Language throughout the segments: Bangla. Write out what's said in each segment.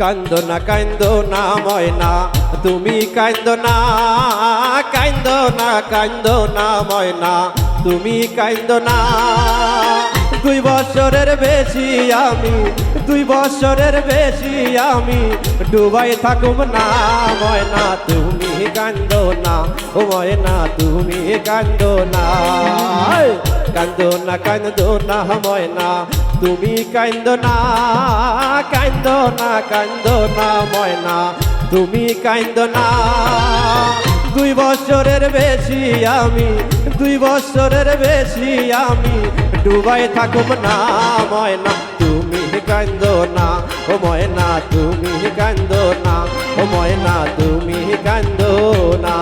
কান্দো না কান্দো না ময়না তুমি কান্দো না, কান্দো না কান্দো না ময়না তুমি কান্দো না। 2 বছরের বেশি আমি, 2 বছরের বেশি আমি ডুবাই থাকুম না ময়না তুমি কান্দো না, ও ময়না তুমি কান্দো না। কান্দো না কান্দো না ময়না তুমি কান্দো না, কান্দো না কান্দো না ময়না তুমি কান্দো না। 2 বছরের বেশি আমি, 2 বছরের বেশি আমি ডুবাই থাকুম না ময়না তুমি কান্দো না, ও ময়না তুমি কান্দো না, ও ময়না তুমি কান্দো না।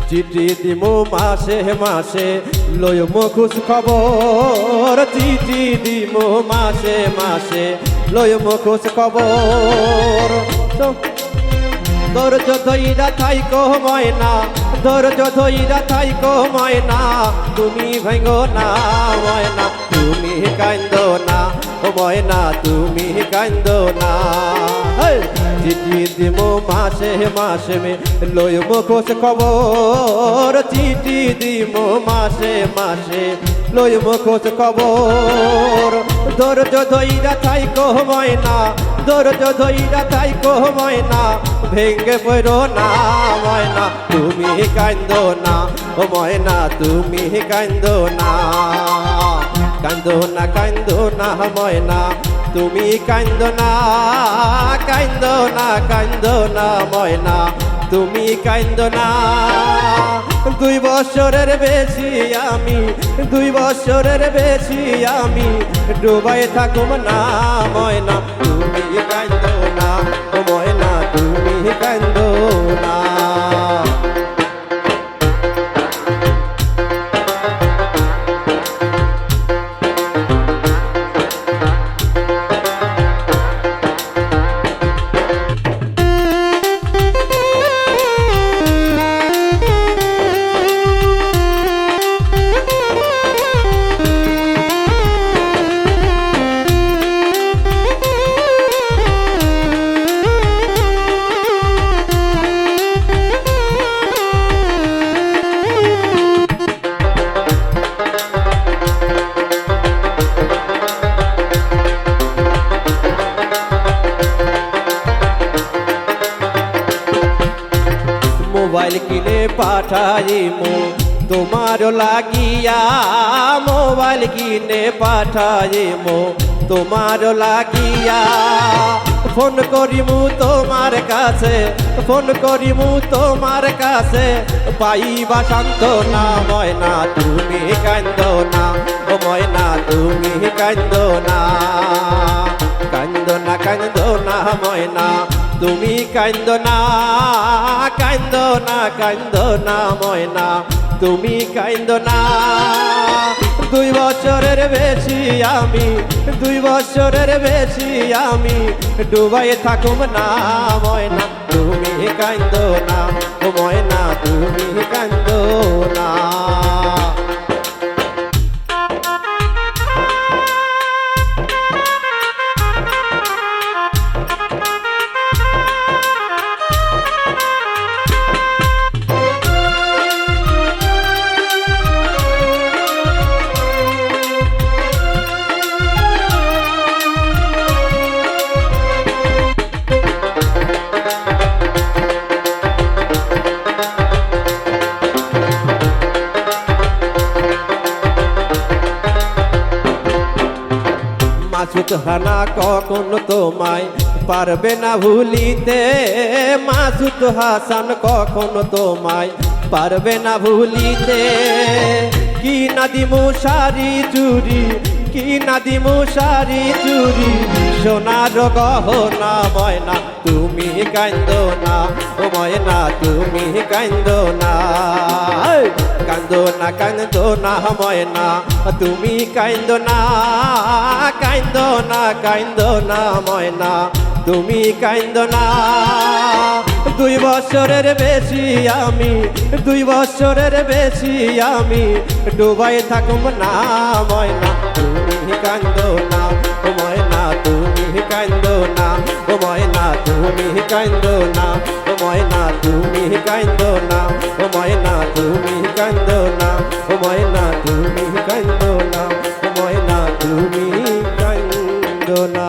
চিঠি দিমু মাসে মাসে লইমু খোঁজ খবর, চিঠি দিমু মাসে মাসে লইমু খোঁজ খবর। ধৈর্য ধইরা থাইকো ময়না, ধৈর্য ধইরা থাইকো ময়না তুমি ভাঙ্গো না ময়না তুমি কান্দো না, ও ময়না তুমি কান্দো না। চিঠি দিমু মাসে মাসে লইমু খোঁজ খবর, চিঠি দিমু মাসে মাসে লইমু খোঁজ খবর। ধৈর্য ধইরা থাইকো ময়না, ধৈর্য ধইরা থাইকো ময়না ভেঙ্গে পড়ো না ময়না তুমি কান্দো না, ও ময়না তুমি কান্দো না। কান্দো না কান্দো না ময়না তুমি কান্দো না, কান্দো না কান্দো না ময়না তুমি কান্দো না। 2 বছরের বেশি আমি, 2 বছরের বেশি আমি ডুবাই থাকুম না ময়না তুমি কান্দো না, ও ময়না তুমি কান্দো না। মোবাইল কিনে পাঠাইমু তোমার লাগিয়া, মোবাইল কিনে পাঠাইমু তোমার লাগিয়া। ফোন করিমু তোমার কাছে, ফোন করিমু তোমার কাছে পাইবা সান্ত্বনা ময়না তুমি কান্দো না, ও ময়না তুমি কান্দো না। কান্দো না কান্দো না ময়না তুমি কান্দো না, কান্দো না কান্দো না ময়না তুমি কান্দো না। 2 বছরের বেশি আমি, 2 বছরের বেশি আমি ডুবাই থাকুম না ময়না তুমি কান্দো না, ও ময়না তুমি কান্দো না। মাসুদ হানা কখন তোমায় পারবে না ভুলিতে মাসুদ হাসান কখনো তোমায় পারবে না ভুলিতে কি না দিমু শাড়ি চুরি কি না দিমু শাড়ি চুরি সোনার গহনা ময়না তুমি কান্দো না ও ময়না তুমি কান্দো না কান্দো না কান্দো না ময়না তুমি কান্দো না কান্দো না কান্দো না ময়না তুমি কান্দো না 2 বছরের বেশি আমি 2 বছরের বেশি আমি ডুবাই থাকব না ময়না তুমি কান্দো না ও ময়না তুমি কান্দো না ও ময়না তুমি কান্দো না ও ময়না তুমি কান্দো না ও ময়না তুমি কান্দো না ও ময়না তুমি কান্দো না ও ময়না তুমি কান্দো না